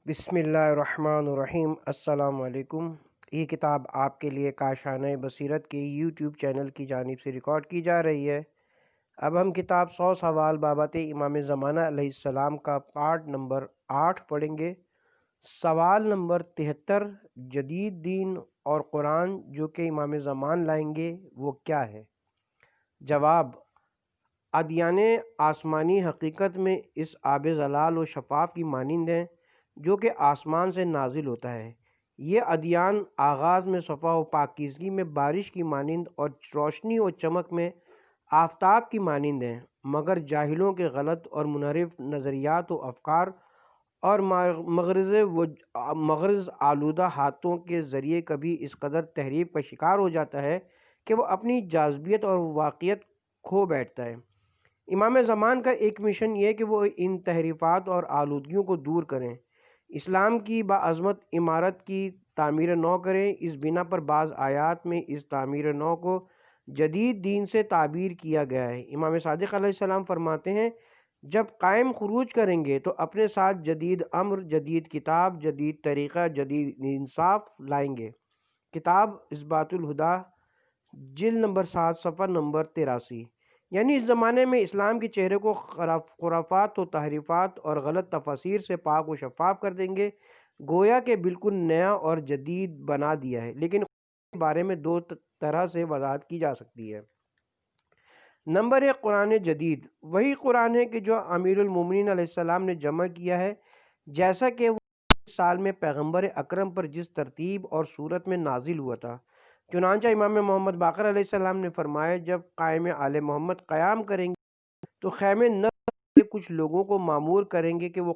بسم اللہ الرحمن الرحیم۔ السلام علیکم۔ یہ کتاب آپ کے لیے کاشانہ بصیرت کے یوٹیوب چینل کی جانب سے ریکارڈ کی جا رہی ہے۔ اب ہم کتاب 100 سوال بابت امام زمانہ علیہ السلام کا پارٹ نمبر 8 پڑھیں گے۔ سوال نمبر 73، جدید دین اور قرآن جو کہ امام زمان لائیں گے وہ کیا ہے؟ جواب: ادیان آسمانی حقیقت میں اس آب زلال و شفاف کی مانند ہیں جو کہ آسمان سے نازل ہوتا ہے۔ یہ ادیان آغاز میں صفا و پاکیزگی میں بارش کی مانند اور روشنی و چمک میں آفتاب کی مانند ہیں، مگر جاہلوں کے غلط اور منحرف نظریات و افکار اور مغرض آلودہ ہاتھوں کے ذریعے کبھی اس قدر تحریف کا شکار ہو جاتا ہے کہ وہ اپنی جاذبیت اور واقعیت کھو بیٹھتا ہے۔ امام زمان کا ایک مشن یہ ہے کہ وہ ان تحریفات اور آلودگیوں کو دور کریں، اسلام کی باعظمت عمارت کی تعمیر نو کریں۔ اس بنا پر بعض آیات میں اس تعمیر نو کو جدید دین سے تعبیر کیا گیا ہے۔ امام صادق علیہ السلام فرماتے ہیں، جب قائم خروج کریں گے تو اپنے ساتھ جدید امر، جدید کتاب، جدید طریقہ، جدید انصاف لائیں گے۔ کتاب اثبات الہدیٰ، جلد نمبر 7، صفحہ نمبر 83۔ یعنی اس زمانے میں اسلام کے چہرے کو خرافات و تحریفات اور غلط تفاسیر سے پاک و شفاف کر دیں گے، گویا کہ بالکل نیا اور جدید بنا دیا ہے۔ لیکن قرآن کے بارے میں دو طرح سے وضاحت کی جا سکتی ہے۔ نمبر 1، قرآن جدید وہی قرآن ہے کہ جو امیر المومنین علیہ السلام نے جمع کیا ہے، جیسا کہ وہ اس سال میں پیغمبر اکرم پر جس ترتیب اور صورت میں نازل ہوا تھا۔ چنانچہ امام محمد باقر علیہ السلام نے فرمایا، جب قائم آل محمد قیام کریں گے تو خیمے نصب سے کچھ لوگوں کو مامور کریں گے کہ وہ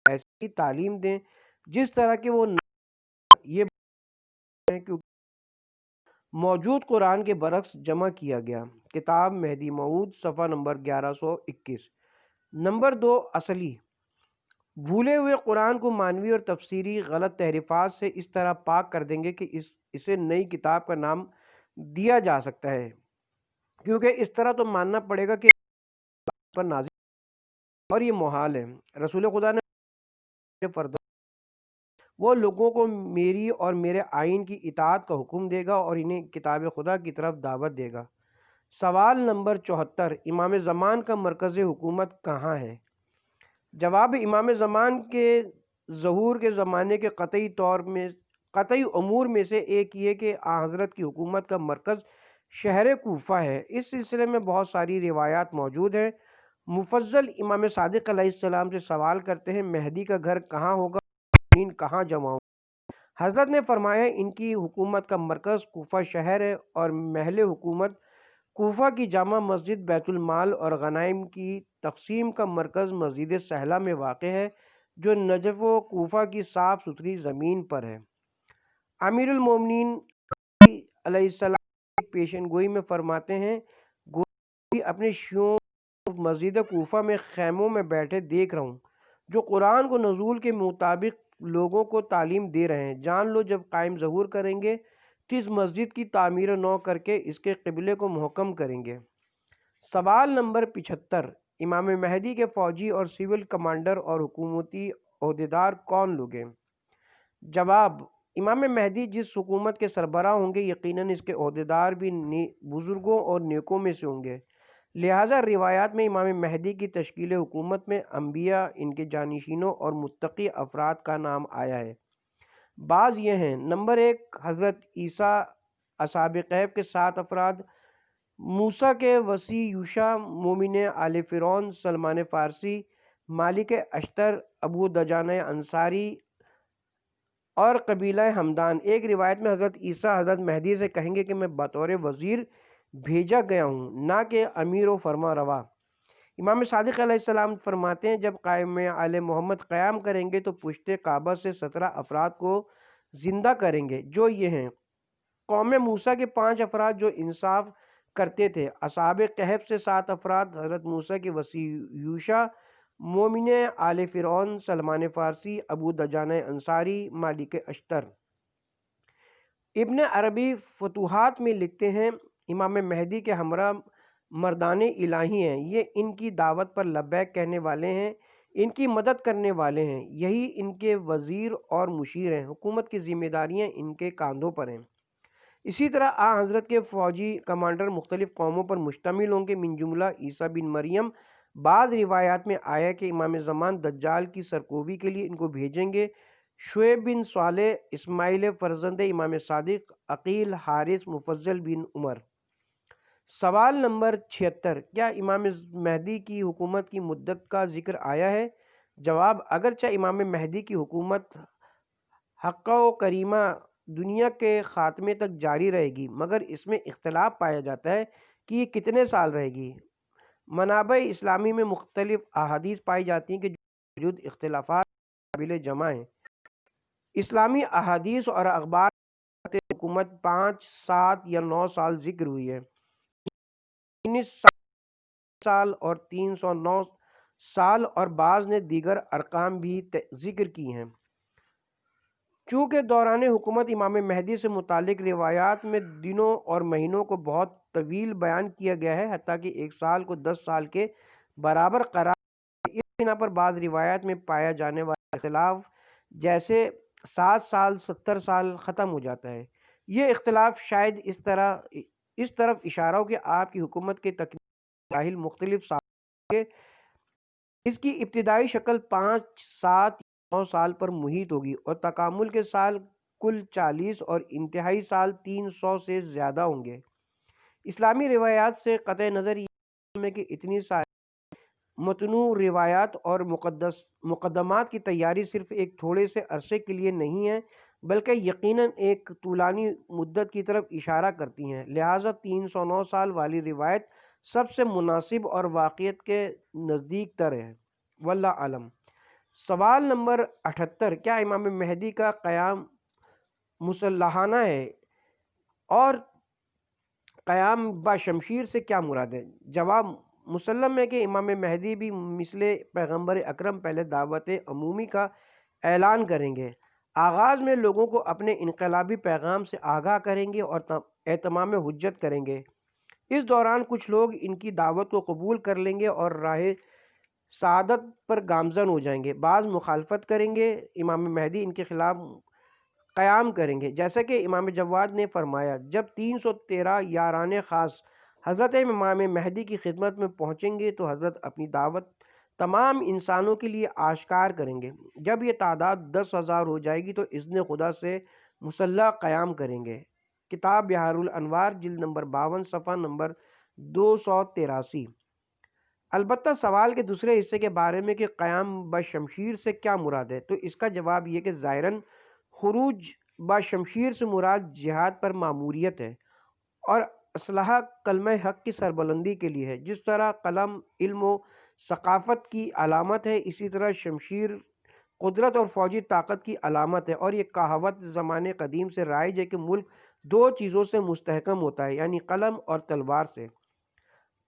ایسی تعلیم دیں جس طرح کہ وہ یہ ہے کہ موجود قرآن کے برعکس جمع کیا گیا۔ کتاب مہدی موعود، صفحہ نمبر 1121۔ نمبر 2، اصلی بھولے ہوئے قرآن کو معنوی اور تفسیری غلط تحریفات سے اس طرح پاک کر دیں گے کہ اسے نئی کتاب کا نام دیا جا سکتا ہے، کیونکہ اس طرح تو ماننا پڑے گا کہ پر نازل، اور یہ محال ہے۔ رسول خدا نے فرمایا، وہ لوگوں کو میری اور میرے آئین کی اطاعت کا حکم دے گا اور انہیں کتاب خدا کی طرف دعوت دے گا۔ سوال نمبر 74، امام زمان کا مرکز حکومت کہاں ہے؟ جواب: امام زمان کے ظہور کے زمانے کے قطعی امور میں سے ایک یہ کہ حضرت کی حکومت کا مرکز شہر کوفہ ہے۔ اس سلسلے میں بہت ساری روایات موجود ہیں۔ مفضل امام صادق علیہ السلام سے سوال کرتے ہیں، مہدی کا گھر کہاں ہوگا، مومنین کہاں جمع ہوں گے؟ حضرت نے فرمایا، ان کی حکومت کا مرکز کوفہ شہر ہے اور محل حکومت کوفہ کی جامع مسجد، بیت المال اور غنائم کی تقسیم کا مرکز مسجد سہلہ میں واقع ہے جو نجف و کوفہ کی صاف ستھری زمین پر ہے۔ امیر المومنین علیہ السلام کی پیشن گوئی میں فرماتے ہیں، گویا اپنے شیعوں کو مسجد کوفہ میں خیموں میں بیٹھے دیکھ رہا ہوں جو قرآن کو نزول کے مطابق لوگوں کو تعلیم دے رہے ہیں۔ جان لو جب قائم ظہور کریں گے تو اس مسجد کی تعمیر نو کر کے اس کے قبلے کو محکم کریں گے۔ سوال نمبر 75، امام مہدی کے فوجی اور سول کمانڈر اور حکومتی عہدیدار کون لوگ ہیں؟ جواب: امام مہدی جس حکومت کے سربراہ ہوں گے، یقیناً اس کے عہدیدار بھی بزرگوں اور نیکوں میں سے ہوں گے۔ لہٰذا روایات میں امام مہدی کی تشکیل حکومت میں انبیاء، ان کے جانشینوں اور متقی افراد کا نام آیا ہے۔ بعض یہ ہیں: نمبر 1، حضرت عیسیٰ، اصحاب کہف کے 7 افراد، موسیٰ کے وصی یوشع، مومن آل فرعون، سلمان فارسی، مالک اشتر، ابو دجانہ انصاری اور قبیلہ ہمدان۔ ایک روایت میں حضرت عیسیٰ حضرت مہدی سے کہیں گے کہ میں بطور وزیر بھیجا گیا ہوں، نہ کہ امیر و فرما روا۔ امام صادق علیہ السلام فرماتے ہیں، جب قائم آل محمد قیام کریں گے تو پشت کعبہ سے 17 افراد کو زندہ کریں گے، جو یہ ہیں: قوم موسیٰ کے 5 افراد جو انصاف کرتے تھے، اصحاب کہف سے 7 افراد، حضرت موسیٰ کے وصی یوشع، مومن آل فرعون، سلمان فارسی، ابو دجانہ انصاری، مالک اشتر۔ ابن عربی فتوحات میں لکھتے ہیں، امام مہدی کے ہمراہ مردان الہی ہیں، یہ ان کی دعوت پر لبیک کہنے والے ہیں، ان کی مدد کرنے والے ہیں، یہی ان کے وزیر اور مشیر ہیں، حکومت کی ذمہ داریاں ان کے کاندھوں پر ہیں۔ اسی طرح حضرت کے فوجی کمانڈر مختلف قوموں پر مشتمل ہوں گے، من جملہ عیسیٰ بن مریم۔ بعض روایات میں آیا کہ امام زمان دجال کی سرکوبی کے لیے ان کو بھیجیں گے۔ شعیب بن صالح، اسماعیل فرزند امام صادق، عقیل، حارث، مفضل بن عمر۔ سوال نمبر 76، کیا امام مہدی کی حکومت کی مدت کا ذکر آیا ہے؟ جواب، اگرچہ امام مہدی کی حکومت حقہ و کریمہ دنیا کے خاتمے تک جاری رہے گی، مگر اس میں اختلاف پایا جاتا ہے کہ یہ کتنے سال رہے گی۔ منابع اسلامی میں مختلف احادیث پائی جاتی ہیں کہ جو موجود اختلافات قابل جمع ہیں۔ اسلامی احادیث اور اخبار حکومت 5، 7 یا 9 سال ذکر ہوئی ہے، 19 سال اور 309 سال، اور بعض نے دیگر ارقام بھی ذکر کی ہیں۔ چونکہ دوران حکومت امام مہدی سے متعلق روایات میں دنوں اور مہینوں کو بہت طویل بیان کیا گیا ہے، حتیٰ کہ ایک سال کو 10 سال کے برابر قرار دیا۔ اس بنا پر بعض روایات میں پایا جانے والا اختلاف جیسے 7 سال 70 سال ختم ہو جاتا ہے۔ یہ اختلاف شاید اس طرف اشارہ ہو کہ آپ کی حکومت کے تکمیل مراحل مختلف سال کے، اس کی ابتدائی شکل 5، 7 یا 9 سال پر محیط ہوگی، اور تکامل کے سال کل 40 اور انتہائی سال 300 سے زیادہ ہوں گے۔ اسلامی روایات سے قطع نظر یہ ہے کہ اتنی ساری متنوع روایات اور مقدمات کی تیاری صرف ایک تھوڑے سے عرصے کے لیے نہیں ہے، بلکہ یقیناً ایک طولانی مدت کی طرف اشارہ کرتی ہیں، لہٰذا 309 سال والی روایت سب سے مناسب اور واقعیت کے نزدیک تر ہے، واللہ اعلم۔ سوال نمبر 78، کیا امام مہدی کا قیام مسلحانہ ہے، اور قیام بشمشیر سے کیا مراد ہے؟ جواب، مسلم ہے کہ امام مہدی بھی مثل پیغمبر اکرم پہلے دعوت عمومی کا اعلان کریں گے، آغاز میں لوگوں کو اپنے انقلابی پیغام سے آگاہ کریں گے اور اتمام حجت کریں گے۔ اس دوران کچھ لوگ ان کی دعوت کو قبول کر لیں گے اور راہ سعادت پر گامزن ہو جائیں گے، بعض مخالفت کریں گے، امام مہدی ان کے خلاف قیام کریں گے، جیسا کہ امام جواد نے فرمایا، جب 313 یاران خاص حضرت امام مہدی کی خدمت میں پہنچیں گے تو حضرت اپنی دعوت تمام انسانوں کے لیے آشکار کریں گے، جب یہ تعداد 10,000 ہو جائے گی تو اذن خدا سے مسلح قیام کریں گے۔ کتاب بحار الانوار، جلد نمبر 52، صفحہ نمبر 283۔ البتہ سوال کے دوسرے حصے کے بارے میں کہ قیام بشمشیر سے کیا مراد ہے، تو اس کا جواب یہ کہ ظاہراً خروج بشمشیر سے مراد جہاد پر ماموریت ہے اور اسلحہ کلمہ حق کی سربلندی کے لیے ہے۔ جس طرح قلم علم و ثقافت کی علامت ہے، اسی طرح شمشیر قدرت اور فوجی طاقت کی علامت ہے، اور یہ کہاوت زمانے قدیم سے رائج ہے کہ ملک 2 چیزوں سے مستحکم ہوتا ہے، یعنی قلم اور تلوار سے۔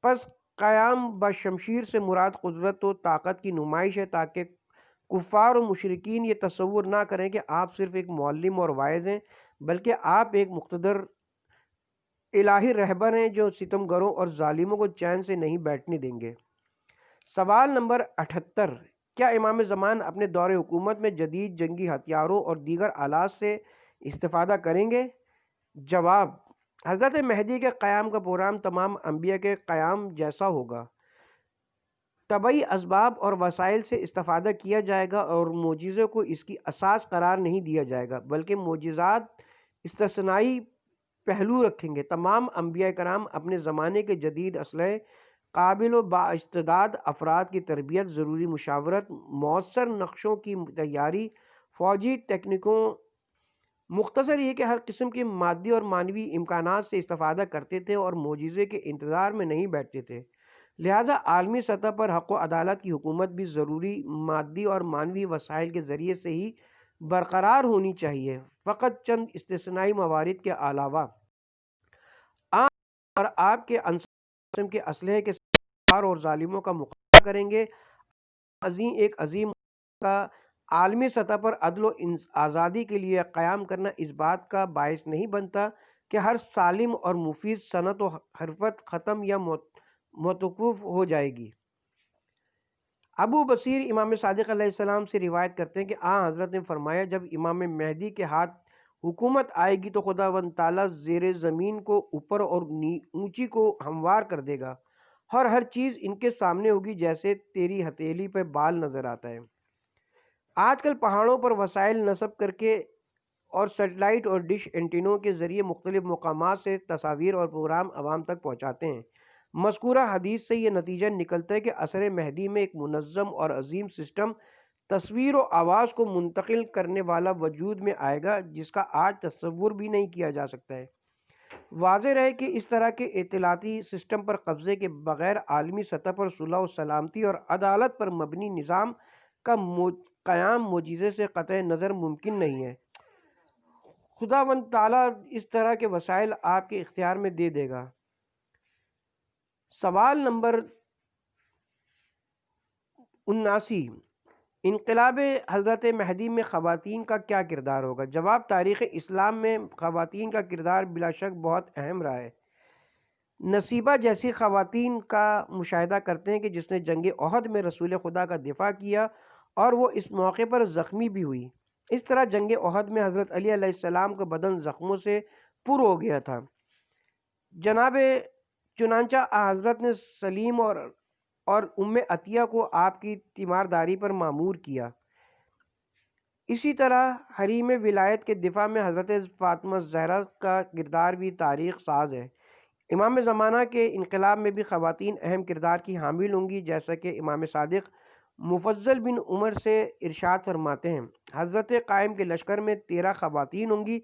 پس قیام بشمشیر سے مراد قدرت و طاقت کی نمائش ہے، تاکہ کفار و مشرکین یہ تصور نہ کریں کہ آپ صرف ایک معلم اور واعظ ہیں، بلکہ آپ ایک مقتدر الہی رہبر ہیں جو ستمگروں اور ظالموں کو چین سے نہیں بیٹھنے دیں گے۔ سوال نمبر 78، کیا امام زمان اپنے دور حکومت میں جدید جنگی ہتھیاروں اور دیگر آلات سے استفادہ کریں گے؟ جواب، حضرت مہدی کے قیام کا پروگرام تمام انبیاء کے قیام جیسا ہوگا، طبعی اسباب اور وسائل سے استفادہ کیا جائے گا اور معجزے کو اس کی اساس قرار نہیں دیا جائے گا، بلکہ معجزات استثنائی پہلو رکھیں گے۔ تمام انبیاء کرام اپنے زمانے کے جدید اسلحے، قابل و بااستعداد افراد کی تربیت، ضروری مشاورت، مؤثر نقشوں کی تیاری، فوجی تکنیکوں، مختصر یہ کہ ہر قسم کی مادی اور معنوی امکانات سے استفادہ کرتے تھے اور معجزے کے انتظار میں نہیں بیٹھتے تھے، لہٰذا عالمی سطح پر حق و عدالت کی حکومت بھی ضروری مادی اور معنوی وسائل کے ذریعے سے ہی برقرار ہونی چاہیے، فقط چند استثنائی موارد کے علاوہ۔ اور آپ کے انصار قسم کے اسلحے کے ساتھ اور ظالموں کا مقابلہ کریں گے۔ ایک عظیم کا عالمی سطح پر عدل و آزادی کے لیے قیام کرنا اس بات کا باعث نہیں بنتا کہ ہر سالم اور مفید صنعت و حرفت ختم یا موقوف ہو جائے گی۔ ابو بصیر امام صادق علیہ السلام سے روایت کرتے ہیں کہ حضرت نے فرمایا جب امام مہدی کے ہاتھ حکومت آئے گی تو خداوند تعالیٰ زیر زمین کو اوپر اور اونچی کو ہموار کر دے گا، اور ہر چیز ان کے سامنے ہوگی جیسے تیری ہتھیلی پہ بال نظر آتا ہے۔ آج کل پہاڑوں پر وسائل نصب کر کے اور سیٹلائٹ اور ڈش اینٹینوں کے ذریعے مختلف مقامات سے تصاویر اور پروگرام عوام تک پہنچاتے ہیں۔ مذکورہ حدیث سے یہ نتیجہ نکلتا ہے کہ عصر مہدی میں ایک منظم اور عظیم سسٹم تصویر و آواز کو منتقل کرنے والا وجود میں آئے گا جس کا آج تصور بھی نہیں کیا جا سکتا ہے۔ واضح رہے کہ اس طرح کے اطلاعاتی سسٹم پر قبضے کے بغیر عالمی سطح پر صلح و سلامتی اور عدالت پر مبنی نظام کا قیام معجزے سے قطع نظر ممکن نہیں ہے۔ خداوند تعالیٰ اس طرح کے وسائل آپ کے اختیار میں دے دے گا۔ سوال نمبر 79، انقلاب حضرت مہدی میں خواتین کا کیا کردار ہوگا؟ جواب، تاریخ اسلام میں خواتین کا کردار بلا شک بہت اہم رہا ہے۔ نصیبہ جیسی خواتین کا مشاہدہ کرتے ہیں کہ جس نے جنگ احد میں رسول خدا کا دفاع کیا اور وہ اس موقع پر زخمی بھی ہوئی۔ اس طرح جنگ احد میں حضرت علی علیہ السلام کا بدن زخموں سے پر ہو گیا تھا۔ چنانچہ حضرت نے سلیم اور ام عطیہ کو آپ کی تیمارداری پر مامور کیا۔ اسی طرح حریم ولایت کے دفاع میں حضرت فاطمہ زہرا کا کردار بھی تاریخ ساز ہے۔ امام زمانہ کے انقلاب میں بھی خواتین اہم کردار کی حامل ہوں گی، جیسا کہ امام صادق مفضل بن عمر سے ارشاد فرماتے ہیں، حضرت قائم کے لشکر میں 13 خواتین ہوں گی۔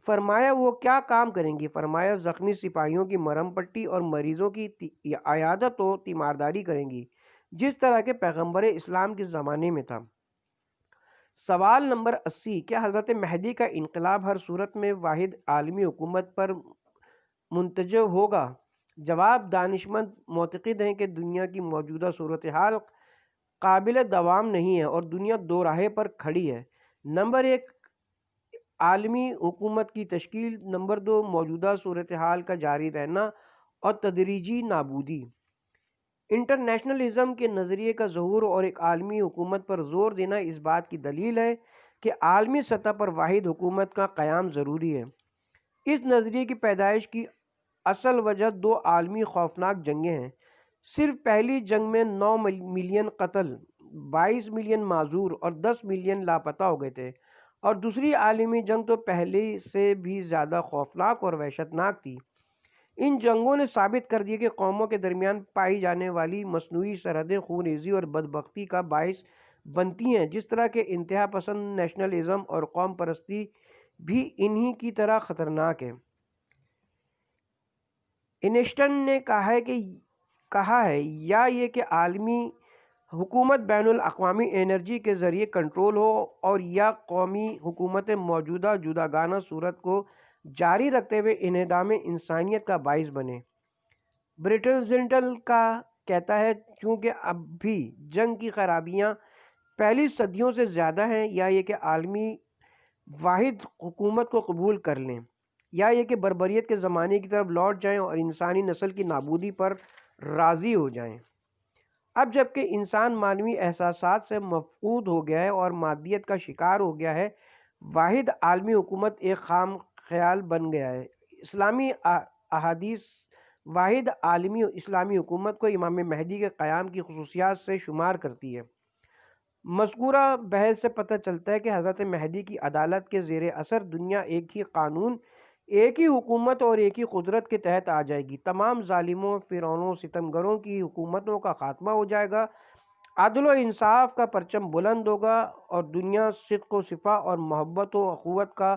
فرمایا وہ کیا کام کریں گی؟ فرمایا زخمی سپاہیوں کی مرہم پٹی اور مریضوں کی عیادت و تیمارداری کریں گی، جس طرح کے پیغمبر اسلام کے زمانے میں تھا۔ سوال نمبر 80، کیا حضرت مہدی کا انقلاب ہر صورت میں واحد عالمی حکومت پر منتج ہوگا؟ جواب، دانشمند معتقد ہیں کہ دنیا کی موجودہ صورتحال قابل دوام نہیں ہے اور دنیا دو راہے پر کھڑی ہے۔ نمبر 1، عالمی حکومت کی تشکیل۔ نمبر 2، موجودہ صورتحال کا جاری رہنا اور تدریجی نابودی۔ انٹرنیشنلزم کے نظریے کا ظہور اور ایک عالمی حکومت پر زور دینا اس بات کی دلیل ہے کہ عالمی سطح پر واحد حکومت کا قیام ضروری ہے۔ اس نظریے کی پیدائش کی اصل وجہ 2 عالمی خوفناک جنگیں ہیں۔ صرف پہلی جنگ میں 9 ملین قتل، 22 ملین معذور اور 10 ملین لاپتہ ہو گئے تھے، اور دوسری عالمی جنگ تو پہلے سے بھی زیادہ خوفناک اور وحشتناک تھی۔ ان جنگوں نے ثابت کر دیا کہ قوموں کے درمیان پائی جانے والی مصنوعی سرحدیں خونریزی اور بدبختی کا باعث بنتی ہیں، جس طرح کے انتہا پسند نیشنلزم اور قوم پرستی بھی انہی کی طرح خطرناک ہے۔ انسٹن نے کہا ہے یا یہ کہ عالمی حکومت بین الاقوامی انرجی کے ذریعے کنٹرول ہو اور یا قومی حکومتیں موجودہ جداگانہ صورت کو جاری رکھتے ہوئے انہدام انسانیت کا باعث بنے۔ برٹزنٹل کا کہتا ہے چونکہ اب بھی جنگ کی خرابیاں پہلی صدیوں سے زیادہ ہیں، یا یہ کہ عالمی واحد حکومت کو قبول کر لیں، یا یہ کہ بربریت کے زمانے کی طرف لوٹ جائیں اور انسانی نسل کی نابودی پر راضی ہو جائیں۔ اب جبکہ انسان معنوی احساسات سے مفقود ہو گیا ہے اور مادیت کا شکار ہو گیا ہے، واحد عالمی حکومت ایک خام خیال بن گیا ہے۔ اسلامی احادیث واحد عالمی اسلامی حکومت کو امام مہدی کے قیام کی خصوصیات سے شمار کرتی ہے۔ مذکورہ بحث سے پتہ چلتا ہے کہ حضرت مہدی کی عدالت کے زیر اثر دنیا ایک ہی قانون، ایک ہی حکومت اور ایک ہی قدرت کے تحت آ جائے گی۔ تمام ظالموں، فرعونوں، ستمگروں کی حکومتوں کا خاتمہ ہو جائے گا، عدل و انصاف کا پرچم بلند ہوگا اور دنیا صدق و صفا اور محبت و اخوت کا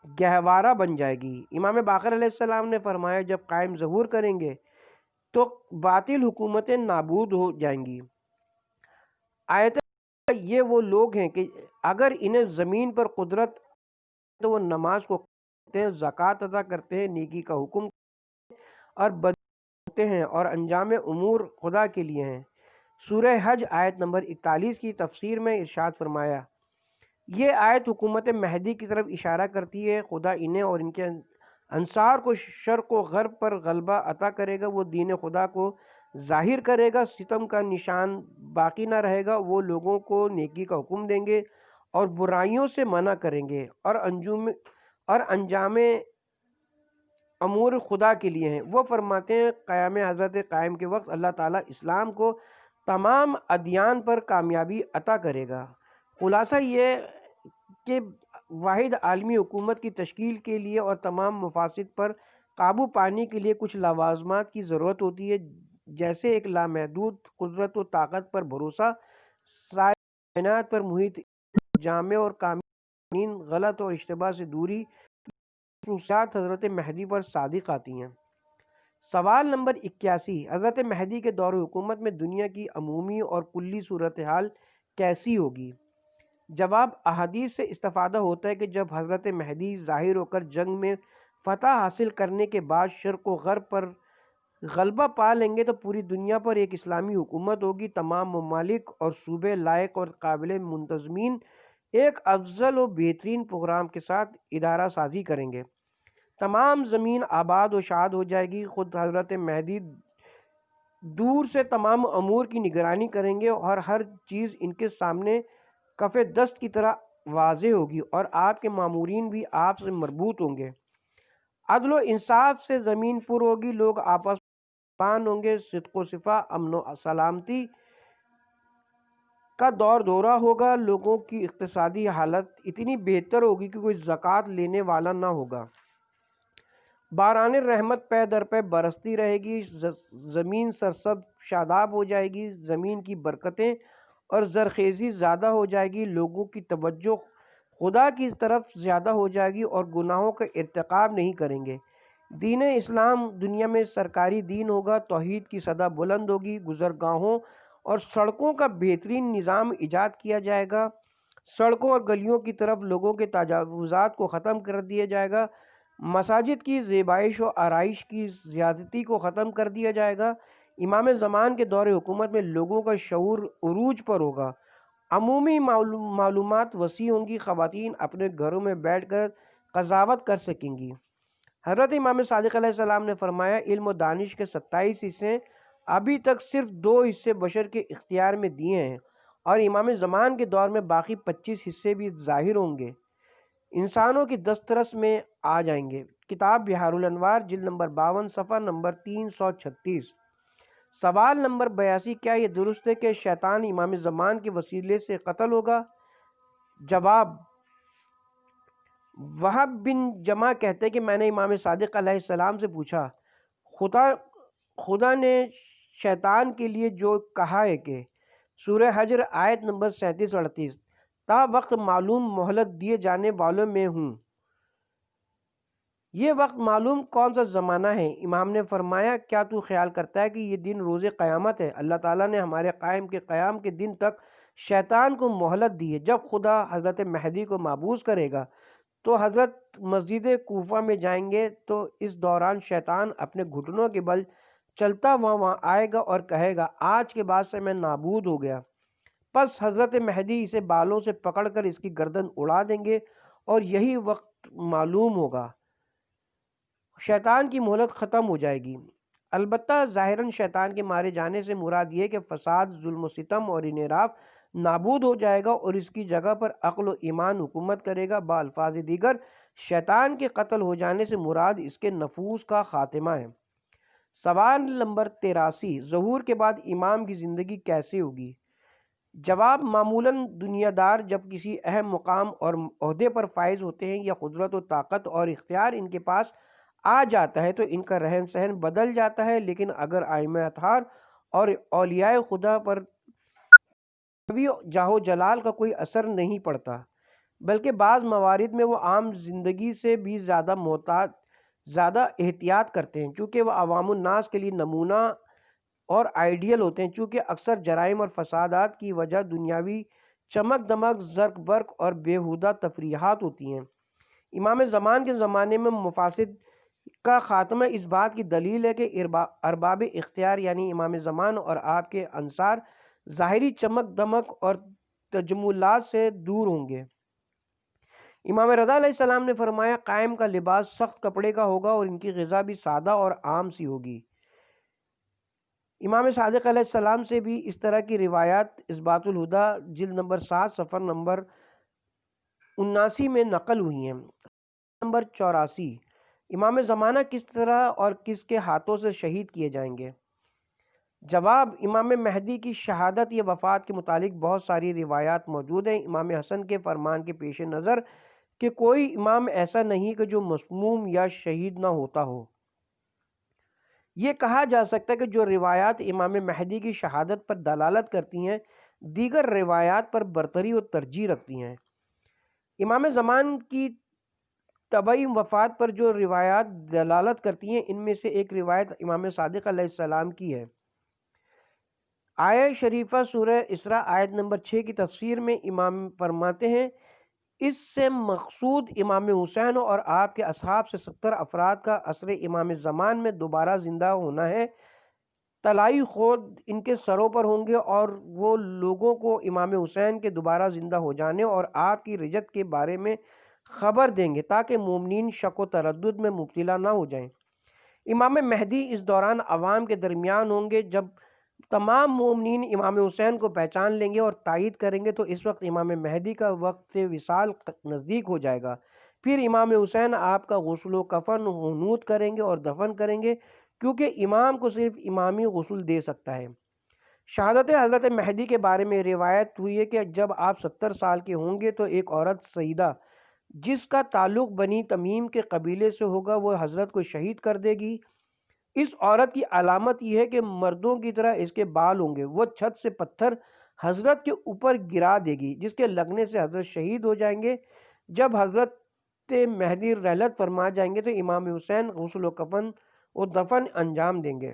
گہوارہ بن جائے گی۔ امام باقر علیہ السلام نے فرمایا جب قائم ظہور کریں گے تو باطل حکومتیں نابود ہو جائیں گی۔ آیت یہ وہ لوگ ہیں کہ اگر انہیں زمین پر قدرت تو وہ نماز کو کرتے ہیں، زکوٰۃ ادا کرتے ہیں، نیکی کا حکم کرتے ہیں اور بدی روکتے ہیں، اور انجام امور خدا کے لیے ہیں۔ سورہ حج آیت نمبر 41 کی تفسیر میں ارشاد فرمایا، یہ آیت حکومت مہدی کی طرف اشارہ کرتی ہے۔ خدا انہیں اور ان کے انصار کو شرق و غرب پر غلبہ عطا کرے گا۔ وہ دین خدا کو ظاہر کرے گا، ستم کا نشان باقی نہ رہے گا۔ وہ لوگوں کو نیکی کا حکم دیں گے اور برائیوں سے منع کریں گے، اور انجام امور خدا کے لیے ہیں۔ وہ فرماتے ہیں قیام حضرت قائم کے وقت اللہ تعالیٰ اسلام کو تمام ادیان پر کامیابی عطا کرے گا۔ خلاصہ یہ کہ واحد عالمی حکومت کی تشکیل کے لیے اور تمام مفاسد پر قابو پانے کے لیے کچھ لوازمات کی ضرورت ہوتی ہے، جیسے ایک لامحدود قدرت و طاقت پر بھروسہ، ساری کائنات پر محیط جامع اور کامل قوانین، غلط اور اشتباہ سے دوری، خصوصیات حضرت مہدی پر صادق آتی ہیں۔ سوال نمبر 81، حضرت مہدی کے دور حکومت میں دنیا کی عمومی اور کلی صورتحال کیسی ہوگی؟ جواب، احادیث سے استفادہ ہوتا ہے کہ جب حضرت مہدی ظاہر ہو کر جنگ میں فتح حاصل کرنے کے بعد شرق و غرب پر غلبہ پا لیں گے تو پوری دنیا پر ایک اسلامی حکومت ہوگی۔ تمام ممالک اور صوبے لائق اور قابل منتظمین ایک افضل و بہترین پروگرام کے ساتھ ادارہ سازی کریں گے۔ تمام زمین آباد و شاد ہو جائے گی۔ خود حضرت مہدی دور سے تمام امور کی نگرانی کریں گے اور ہر چیز ان کے سامنے کف دست کی طرح واضح ہوگی، اور آپ کے مامورین بھی آپ سے مربوط ہوں گے۔ عدل و انصاف سے زمین پر ہوگی، لوگ آپس میں مہربان ہوں گے، صدق و صفا، امن و سلامتی کا دور دورہ ہوگا، لوگوں کی اقتصادی حالت اتنی بہتر ہوگی کہ کوئی زکوٰۃ لینے والا نہ ہوگا، باران رحمت پے در پے برستی رہے گی، زمین سرسبز شاداب ہو جائے گی، زمین کی برکتیں اور زرخیزی زیادہ ہو جائے گی، لوگوں کی توجہ خدا کی طرف زیادہ ہو جائے گی اور گناہوں کا ارتکاب نہیں کریں گے۔ دین اسلام دنیا میں سرکاری دین ہوگا، توحید کی صدا بلند ہوگی، گزرگاہوں اور سڑکوں کا بہترین نظام ایجاد کیا جائے گا، سڑکوں اور گلیوں کی طرف لوگوں کے تجاوزات کو ختم کر دیا جائے گا، مساجد کی زیبائش و آرائش کی زیادتی کو ختم کر دیا جائے گا۔ امام زمان کے دور حکومت میں لوگوں کا شعور عروج پر ہوگا، عمومی معلومات وسیع ہوں گی، خواتین اپنے گھروں میں بیٹھ کر قضاوت کر سکیں گی۔ حضرت امام صادق علیہ السلام نے فرمایا، علم و دانش کے 27 حصے ابھی تک صرف 2 حصے بشر کے اختیار میں دیے ہیں، اور امام زمان کے دور میں باقی 25 حصے بھی ظاہر ہوں گے، انسانوں کی دسترس میں آ جائیں گے۔ کتاب بحار الانوار، جلد نمبر 52، صفحہ نمبر 336۔ سوال نمبر 82، کیا یہ درست ہے کہ شیطان امام زمان کے وسیلے سے قتل ہوگا؟ جواب، وہب بن جمع کہتے کہ میں نے امام صادق علیہ السلام سے پوچھا، خدا نے شیطان کے لیے جو کہا ہے کہ سورہ حجر آیت نمبر 37-38، تا وقت معلوم مہلت دیے جانے والوں میں ہوں، یہ وقت معلوم کون سا زمانہ ہے؟ امام نے فرمایا، کیا تو خیال کرتا ہے کہ یہ دن روز قیامت ہے؟ اللہ تعالیٰ نے ہمارے قیام کے دن تک شیطان کو مہلت دی ہے۔ جب خدا حضرت مہدی کو مابعوث کرے گا تو حضرت مسجد کوفہ میں جائیں گے، تو اس دوران شیطان اپنے گھٹنوں کے بل چلتا وہاں آئے گا اور کہے گا، آج کے بعد سے میں نابود ہو گیا۔ پس حضرت مہدی اسے بالوں سے پکڑ کر اس کی گردن اڑا دیں گے اور یہی وقت معلوم ہوگا، شیطان کی مہلت ختم ہو جائے گی۔ البتہ ظاہراً شیطان کے مارے جانے سے مراد یہ کہ فساد، ظلم و ستم اور انحراف نابود ہو جائے گا اور اس کی جگہ پر عقل و ایمان حکومت کرے گا۔ بالفاظ دیگر، شیطان کے قتل ہو جانے سے مراد اس کے نفوذ کا خاتمہ ہے۔ سوال نمبر 83، ظہور کے بعد امام کی زندگی کیسے ہوگی؟ جواب، معمولاً دنیا دار جب کسی اہم مقام اور عہدے پر فائز ہوتے ہیں یا قدرت و طاقت اور اختیار ان کے پاس آ جاتا ہے تو ان کا رہن سہن بدل جاتا ہے، لیکن اگر ائمہ اطہار اور اولیاء خدا پر کبھی جاہ و جلال کا کوئی اثر نہیں پڑتا، بلکہ بعض موارد میں وہ عام زندگی سے بھی زیادہ احتیاط کرتے ہیں، چونکہ وہ عوام الناس کے لیے نمونہ اور آئیڈیل ہوتے ہیں۔ چونکہ اکثر جرائم اور فسادات کی وجہ دنیاوی چمک دمک، زرق برق اور بیہودہ تفریحات ہوتی ہیں۔ امام زمان کے زمانے میں مفاسد کا خاتمہ اس بات کی دلیل ہے کہ ارباب اختیار یعنی امام زمان اور آپ کے انصار ظاہری چمک دمک اور تجملات سے دور ہوں گے۔ امام رضا علیہ السلام نے فرمایا، قائم کا لباس سخت کپڑے کا ہوگا اور ان کی غذا بھی سادہ اور عام سی ہوگی۔ امام صادق علیہ السلام سے بھی اس طرح کی روایات اثبات الہدا جلد نمبر 7 صفحہ نمبر 79 میں نقل ہوئی ہیں۔ نمبر 84، امام زمانہ کس طرح اور کس کے ہاتھوں سے شہید کیے جائیں گے؟ جواب، امام مہدی کی شہادت یا وفات کے متعلق بہت ساری روایات موجود ہیں۔ امام حسن کے فرمان کے پیش نظر کہ کوئی امام ایسا نہیں کہ جو مسموم یا شہید نہ ہوتا ہو، یہ کہا جا سکتا ہے کہ جو روایات امام مہدی کی شہادت پر دلالت کرتی ہیں دیگر روایات پر برتری و ترجیح رکھتی ہیں۔ امام زمان کی طبعی وفات پر جو روایات دلالت کرتی ہیں ان میں سے ایک روایت امام صادق علیہ السلام کی ہے۔ آیہ شریفہ سورہ اسراء آیت نمبر 6 کی تفسیر میں امام فرماتے ہیں، اس سے مقصود امام حسین اور آپ کے اصحاب سے 70 افراد کا عصر امام زمان میں دوبارہ زندہ ہونا ہے۔ طلائی خود ان کے سروں پر ہوں گے اور وہ لوگوں کو امام حسین کے دوبارہ زندہ ہو جانے اور آپ کی رجعت کے بارے میں خبر دیں گے تاکہ مومنین شک و تردد میں مبتلا نہ ہو جائیں۔ امام مہدی اس دوران عوام کے درمیان ہوں گے۔ جب تمام مومنین امام حسین کو پہچان لیں گے اور تائید کریں گے تو اس وقت امام مہدی کا وقت وصال نزدیک ہو جائے گا۔ پھر امام حسین آپ کا غسل و کفن حنوط کریں گے اور دفن کریں گے، کیونکہ امام کو صرف امامی غسل دے سکتا ہے۔ شہادت حضرت مہدی کے بارے میں روایت ہوئی ہے کہ جب آپ 70 سال کے ہوں گے تو ایک عورت سیدہ جس کا تعلق بنی تمیم کے قبیلے سے ہوگا وہ حضرت کو شہید کر دے گی۔ اس عورت کی علامت یہ ہے کہ مردوں کی طرح اس کے بال ہوں گے۔ وہ چھت سے پتھر حضرت کے اوپر گرا دے گی جس کے لگنے سے حضرت شہید ہو جائیں گے۔ جب حضرت مہدی رحلت فرما جائیں گے تو امام حسین غسل و کفن و دفن انجام دیں گے۔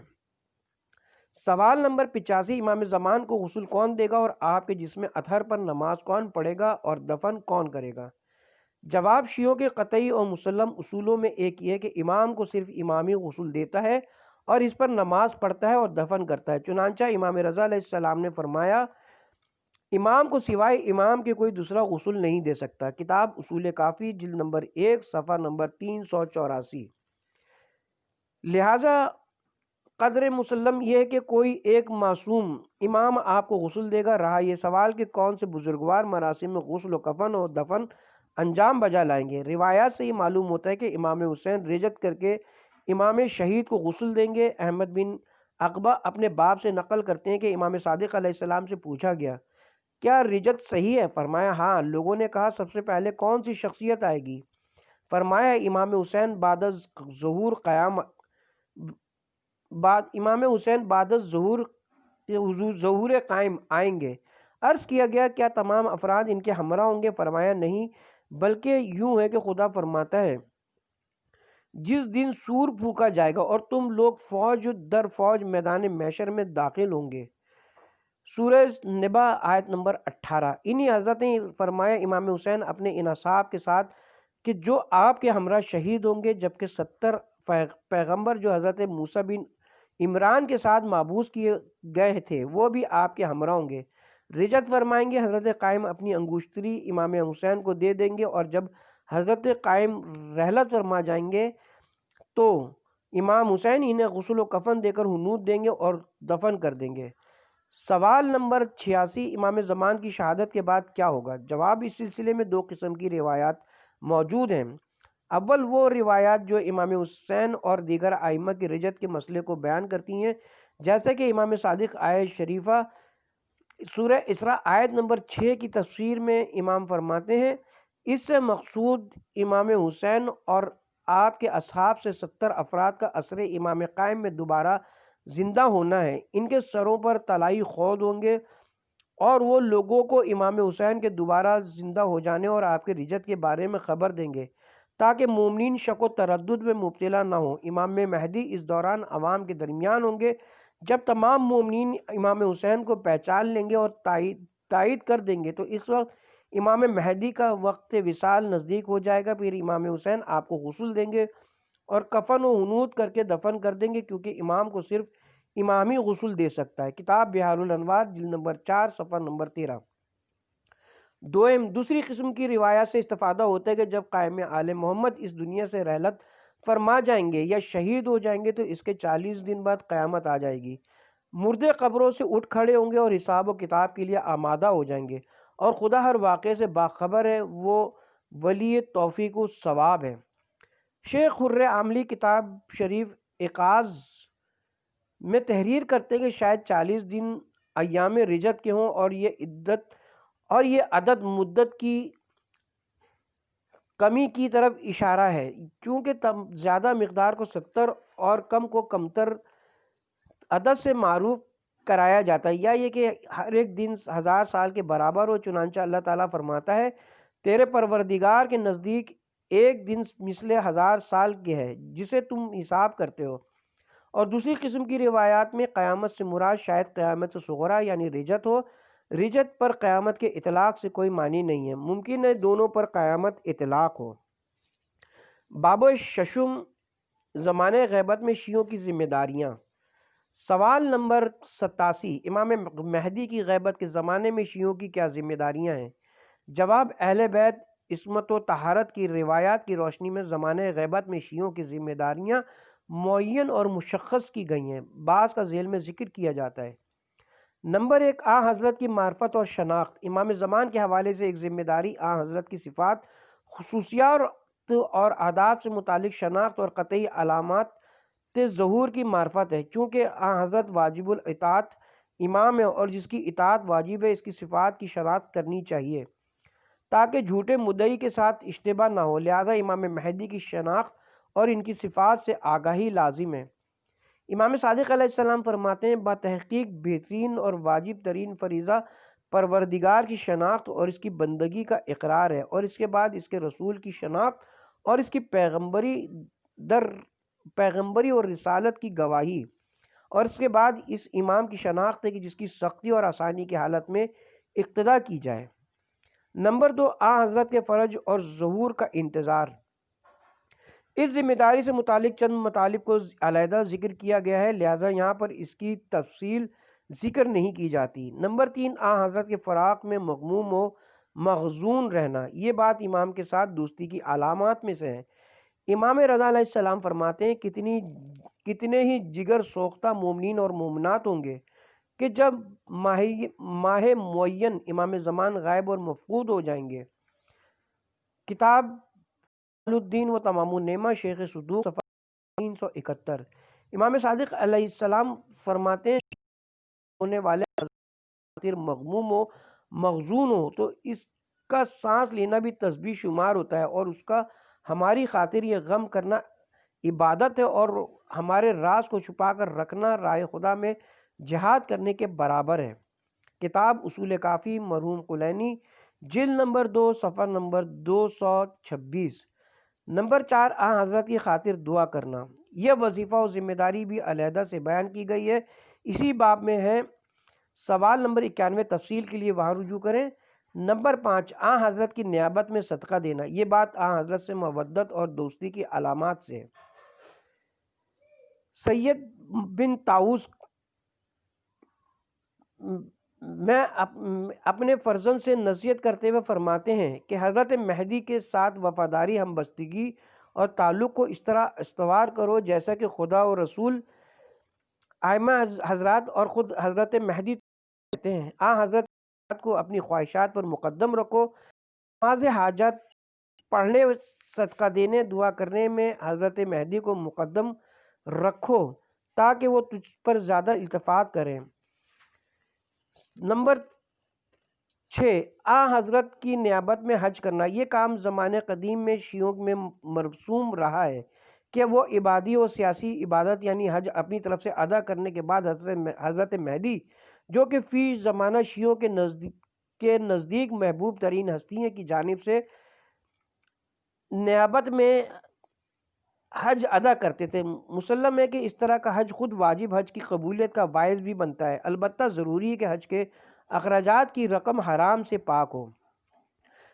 سوال نمبر 85، امام زمان کو غسل کون دے گا اور آپ کے جسم اطہر پر نماز کون پڑھے گا اور دفن کون کرے گا؟ جواب، شیعوں کے قطعی اور مسلم اصولوں میں ایک یہ ہے کہ امام کو صرف امامی غسل دیتا ہے اور اس پر نماز پڑھتا ہے اور دفن کرتا ہے۔ چنانچہ امام رضا علیہ السلام نے فرمایا، امام کو سوائے امام کے کوئی دوسرا غسل نہیں دے سکتا۔ کتاب اصول کافی جلد نمبر 1 صفحہ نمبر 384۔ لہٰذا قدر مسلم یہ ہے کہ کوئی ایک معصوم امام آپ کو غسل دے گا۔ رہا یہ سوال کہ کون سے بزرگوار مراسم میں غسل و کفن اور دفن انجام بجا لائیں گے، روایات سے یہ معلوم ہوتا ہے کہ امام حسین رجعت کر کے امام شہید کو غسل دیں گے۔ احمد بن عقبہ اپنے باپ سے نقل کرتے ہیں کہ امام صادق علیہ السلام سے پوچھا گیا، کیا رجعت صحیح ہے؟ فرمایا ہاں۔ لوگوں نے کہا سب سے پہلے کون سی شخصیت آئے گی؟ فرمایا امام حسین بعد از ظہور قائم آئیں گے۔ عرض کیا گیا کیا تمام افراد ان کے ہمراہ ہوں گے؟ فرمایا نہیں، بلکہ یوں ہے کہ خدا فرماتا ہے جس دن سور پھونکا جائے گا اور تم لوگ فوج در فوج میدان محشر میں داخل ہوں گے۔ سورہ نبا آیت نمبر 18۔ انہی حضرت نے فرمایا امام حسین اپنے ان اصحاب کے ساتھ کہ جو آپ کے ہمراہ شہید ہوں گے، جبکہ 70 پیغمبر جو حضرت موسیٰ بن عمران کے ساتھ مبعوث کیے گئے تھے وہ بھی آپ کے ہمراہ ہوں گے۔ رجعت فرمائیں گے۔ حضرت قائم اپنی انگشتری امام حسین کو دے دیں گے اور جب حضرت قائم رحلت فرما جائیں گے تو امام حسین انہیں غسل و کفن دے کر حنوط دیں گے اور دفن کر دیں گے۔ سوال نمبر 86، امام زمان کی شہادت کے بعد کیا ہوگا؟ جواب، اس سلسلے میں 2 قسم کی روایات موجود ہیں۔ اول وہ روایات جو امام حسین اور دیگر ائمہ کی رجعت کے مسئلے کو بیان کرتی ہیں، جیسے کہ امام صادق آیہ شریفہ سورہ اسراء آیت نمبر 6 کی تفسیر میں امام فرماتے ہیں، اس سے مقصود امام حسین اور آپ کے اصحاب سے 70 افراد کا عصر امام قائم میں دوبارہ زندہ ہونا ہے۔ ان کے سروں پر طلائی خود ہوں گے اور وہ لوگوں کو امام حسین کے دوبارہ زندہ ہو جانے اور آپ کے رجعت کے بارے میں خبر دیں گے تاکہ مومنین شک و تردد میں مبتلا نہ ہوں۔ امام مہدی اس دوران عوام کے درمیان ہوں گے۔ جب تمام مومنین امام حسین کو پہچان لیں گے اور تائید کر دیں گے تو اس وقت امام مہدی کا وقت وصال نزدیک ہو جائے گا۔ پھر امام حسین آپ کو غسل دیں گے اور کفن و حنوط کر کے دفن کر دیں گے، کیونکہ امام کو صرف امامی غسل دے سکتا ہے۔ کتاب بحار الانوار جلد نمبر 4 صفحہ نمبر 13۔ دوسری قسم کی روایات سے استفادہ ہوتا ہے کہ جب قائم آل محمد اس دنیا سے رحلت فرما جائیں گے یا شہید ہو جائیں گے تو اس کے 40 دن بعد قیامت آ جائے گی۔ مردے قبروں سے اٹھ کھڑے ہوں گے اور حساب و کتاب کے لیے آمادہ ہو جائیں گے، اور خدا ہر واقعے سے باخبر ہے، وہ ولی توفیق و ثواب ہے۔ شیخ خر عاملی کتاب شریف اعقاز میں تحریر کرتے کہ شاید 40 دن ایام رجت کے ہوں، اور یہ عدد مدت کی کمی کی طرف اشارہ ہے، چونکہ زیادہ مقدار کو 70 اور کم کو کمتر عدد سے معروف کرایا جاتا ہے، یا یہ کہ ہر ایک دن 1000 سال کے برابر ہو۔ چنانچہ اللہ تعالیٰ فرماتا ہے تیرے پروردگار کے نزدیک ایک دن مثل 1000 سال کے ہے جسے تم حساب کرتے ہو۔ اور دوسری قسم کی روایات میں قیامت سے مراد شاید قیامت صغریٰ یعنی رجت ہو۔ رجت پر قیامت کے اطلاق سے کوئی معنی نہیں ہے، ممکن ہے دونوں پر قیامت اطلاق ہو۔ باب ششم، زمانہ غیبت میں شیعوں کی ذمہ داریاں۔ سوال نمبر 87، امام مہدی کی غیبت کے زمانے میں شیعوں کی کیا ذمہ داریاں ہیں؟ جواب، اہل بیت عصمت و طہارت کی روایات کی روشنی میں زمانہ غیبت میں شیعوں کی ذمہ داریاں معین اور مشخص کی گئی ہیں، بعض کا ذیل میں ذکر کیا جاتا ہے۔ نمبر 1، آن حضرت کی معرفت اور شناخت۔ امام زمان کے حوالے سے ایک ذمہ داری آن حضرت کی صفات، خصوصیات اور آداب سے متعلق شناخت اور قطعی علامات ظہور کی معرفت ہے، چونکہ آن حضرت واجب الاطاعت امام ہے اور جس کی اطاعت واجب ہے، اس کی صفات کی شناخت کرنی چاہیے تاکہ جھوٹے مدعی کے ساتھ اشتباہ نہ ہو، لہذا امام مہدی کی شناخت اور ان کی صفات سے آگاہی لازم ہے۔ امام صادق علیہ السلام فرماتے ہیں بتحقیق بہترین اور واجب ترین فریضہ پروردگار کی شناخت اور اس کی بندگی کا اقرار ہے، اور اس کے بعد اس کے رسول کی شناخت اور اس کی پیغمبری اور رسالت کی گواہی، اور اس کے بعد اس امام کی شناخت ہے کہ جس کی سختی اور آسانی کی حالت میں اقتدا کی جائے۔ نمبر 2، آن حضرت کے فرج اور ظہور کا انتظار۔ اس ذمہ داری سے متعلق چند مطالب کو علیحدہ ذکر کیا گیا ہے، لہٰذا یہاں پر اس کی تفصیل ذکر نہیں کی جاتی۔ نمبر 3، آن حضرت کے فراق میں مغموم و محزون رہنا، یہ بات امام کے ساتھ دوستی کی علامات میں سے ہے۔ امام رضا علیہ السلام فرماتے ہیں کتنے ہی جگر سوختہ مومنین اور مومنات ہوں گے کہ جب ماہ معین امام زمان غائب اور مفقود ہو جائیں گے۔ کتاب الدین و تمام النعمہ، شیخ صدوق، صفحہ 371۔ امام صادق علیہ السلام فرماتے ہیں ہونے والے خاطر مغموم ہو مغزون ہو تو اس کا سانس لینا بھی تسبیح شمار ہوتا ہے، اور اس کا ہماری خاطر یہ غم کرنا عبادت ہے، اور ہمارے راز کو چھپا کر رکھنا راہ خدا میں جہاد کرنے کے برابر ہے۔ کتاب اصول کافی، مرحوم کلینی، جلد نمبر 2، صفحہ نمبر 226۔ نمبر 4، آن حضرت کی خاطر دعا کرنا، یہ وظیفہ و ذمہ داری بھی علیحدہ سے بیان کی گئی ہے، اسی باب میں ہے۔ سوال نمبر 91، تفصیل کے لیے وہاں رجوع کریں۔ نمبر 5، آن حضرت کی نیابت میں صدقہ دینا، یہ بات آن حضرت سے مودت اور دوستی کی علامات سے ہے۔ سید بن طاؤس میں اپنے فرزند سے نصیحت کرتے ہوئے فرماتے ہیں کہ حضرت مہدی کے ساتھ وفاداری، ہم بستگی اور تعلق کو اس طرح استوار کرو جیسا کہ خدا و رسول، ائمہ حضرات اور خود حضرت مہدی کہتے ہیں۔ حضرت کو اپنی خواہشات پر مقدم رکھو، نماز حاجت پڑھنے، صدقہ دینے، دعا کرنے میں حضرت مہدی کو مقدم رکھو تاکہ وہ تجھ پر زیادہ التفات کریں۔ نمبر 6، حضرت کی نیابت میں حج کرنا، یہ کام زمانے قدیم میں شیعوں میں مرسوم رہا ہے کہ وہ عبادی و سیاسی عبادت یعنی حج اپنی طرف سے ادا کرنے کے بعد حضرت مہدی جو کہ فی زمانہ شیعوں کے نزدیک محبوب ترین ہستی ہیں کی جانب سے نیابت میں حج ادا کرتے تھے۔ مسلم ہے کہ اس طرح کا حج خود واجب حج کی قبولیت کا باعث بھی بنتا ہے، البتہ ضروری ہے کہ حج کے اخراجات کی رقم حرام سے پاک ہو۔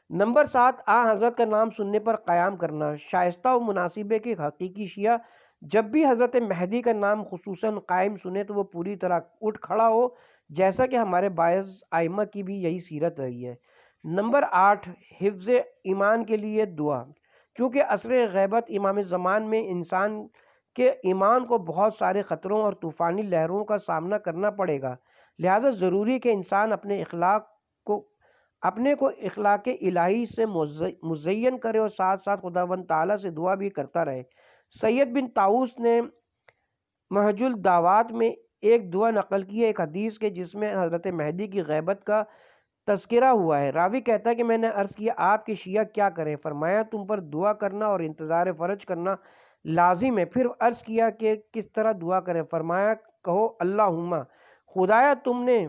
نمبر 7، حضرت کا نام سننے پر قیام کرنا، شائستہ و مناسب ہے کہ حقیقی شیعہ جب بھی حضرت مہدی کا نام خصوصاً قائم سنے تو وہ پوری طرح اٹھ کھڑا ہو، جیسا کہ ہمارے باعث ائمہ کی بھی یہی سیرت رہی ہے۔ نمبر 8، حفظ ایمان کے لیے دعا، چونکہ عصر غیبت امام زمان میں انسان کہ ایمان کو بہت سارے خطروں اور طوفانی لہروں کا سامنا کرنا پڑے گا، لہٰذا ضروری کہ انسان اپنے کو اخلاق الہی سے مزین کرے اور ساتھ ساتھ خداوند تعالیٰ سے دعا بھی کرتا رہے۔ سید بن طاؤس نے محج الدعوات میں ایک دعا نقل کی ہے، ایک حدیث کے جس میں حضرت مہدی کی غیبت کا تذکرہ ہوا ہے۔ راوی کہتا ہے کہ میں نے عرض کیا آپ کے شیعہ کیا کریں؟ فرمایا تم پر دعا کرنا اور انتظار فرج کرنا لازم ہے۔ پھر عرض کیا کہ کس طرح دعا کریں؟ فرمایا کہو اللہم، خدایا تم نے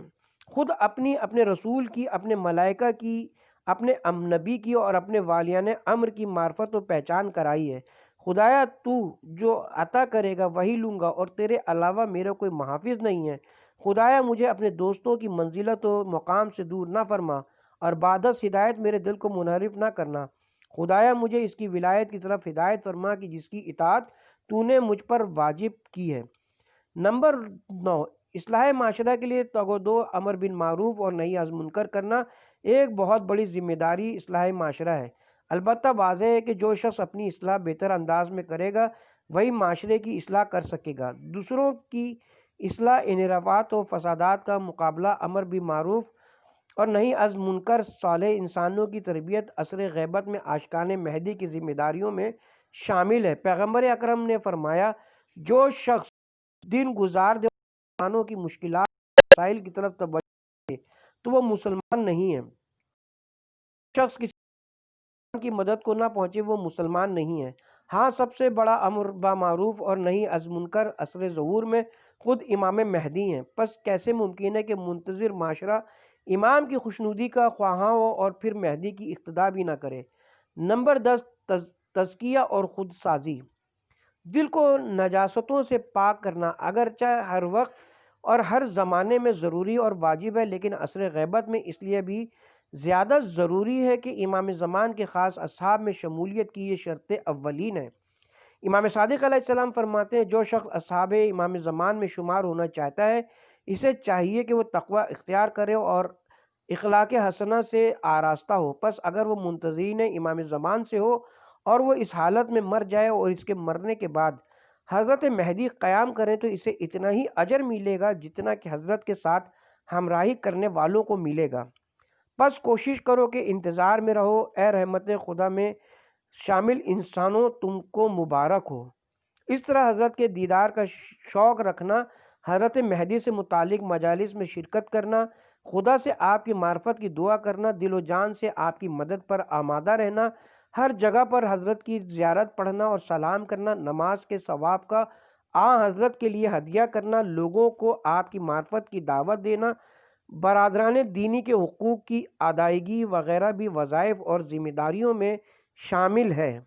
خود اپنے رسول کی، اپنے ملائکہ کی، اپنے نبی کی اور اپنے والیان امر کی معرفت و پہچان کرائی ہے۔ خدایا تو جو عطا کرے گا وہی لوں گا اور تیرے علاوہ میرا کوئی محافظ نہیں ہے۔ خدایا مجھے اپنے دوستوں کی منزلت و مقام سے دور نہ فرما اور بعد از ہدایت میرے دل کو منحرف نہ کرنا۔ خدایا مجھے اس کی ولایت کی طرف ہدایت فرما کہ جس کی اطاعت تو نے مجھ پر واجب کی ہے۔ نمبر 9، اصلاح معاشرہ کے لیے تگ و دو، امر بالمعروف اور نہی از منکر کرنا ایک بہت بڑی ذمہ داری اصلاح معاشرہ ہے۔ البتہ واضح ہے کہ جو شخص اپنی اصلاح بہتر انداز میں کرے گا وہی معاشرے کی اصلاح کر سکے گا۔ دوسروں کی اصلاح انحرافات و فسادات کا مقابلہ امر بالمعروف اور نہی از منکر صالح انسانوں کی تربیت عصر غیبت میں عاشقان مہدی کی ذمہ داریوں میں شامل ہے۔ پیغمبر اکرم نے فرمایا جو شخص دن گزار دے انسانوں کی مشکلات اور مسائل کی طرف توجہ دے تو وہ مسلمان نہیں ہے۔ شخص کسی انسان کی مدد کو نہ پہنچے وہ مسلمان نہیں ہے۔ ہاں، سب سے بڑا امر بالمعروف اور نہی از منکر عصر ظہور میں خود امام مہدی ہیں، پس کیسے ممکن ہے کہ منتظر معاشرہ امام کی خوشنودی کا خواہاں ہو اور پھر مہدی کی اقتداء بھی نہ کرے۔ نمبر 10، تزکیہ اور خود سازی، دل کو نجاستوں سے پاک کرنا اگرچہ ہر وقت اور ہر زمانے میں ضروری اور واجب ہے، لیکن عصر غیبت میں اس لیے بھی زیادہ ضروری ہے کہ امام زمان کے خاص اصحاب میں شمولیت کی یہ شرط اولین ہے۔ امام صادق علیہ السلام فرماتے ہیں جو شخص اصحاب امام زمان میں شمار ہونا چاہتا ہے اسے چاہیے کہ وہ تقوی اختیار کرے اور اخلاق حسنہ سے آراستہ ہو، پس اگر وہ منتظرین امام زمان سے ہو اور وہ اس حالت میں مر جائے اور اس کے مرنے کے بعد حضرت مہدی قیام کریں تو اسے اتنا ہی اجر ملے گا جتنا کہ حضرت کے ساتھ ہمراہی کرنے والوں کو ملے گا۔ بس کوشش کرو کہ انتظار میں رہو۔ اے رحمت خدا میں شامل انسانوں تم کو مبارک ہو۔ اس طرح حضرت کے دیدار کا شوق رکھنا، حضرت مہدی سے متعلق مجالس میں شرکت کرنا، خدا سے آپ کی معرفت کی دعا کرنا، دل و جان سے آپ کی مدد پر آمادہ رہنا، ہر جگہ پر حضرت کی زیارت پڑھنا اور سلام کرنا، نماز کے ثواب کا حضرت کے لیے ہدیہ کرنا، لوگوں کو آپ کی معرفت کی دعوت دینا، برادران دینی کے حقوق کی ادائیگی وغیرہ بھی وظائف اور ذمہ داریوں میں شامل ہے۔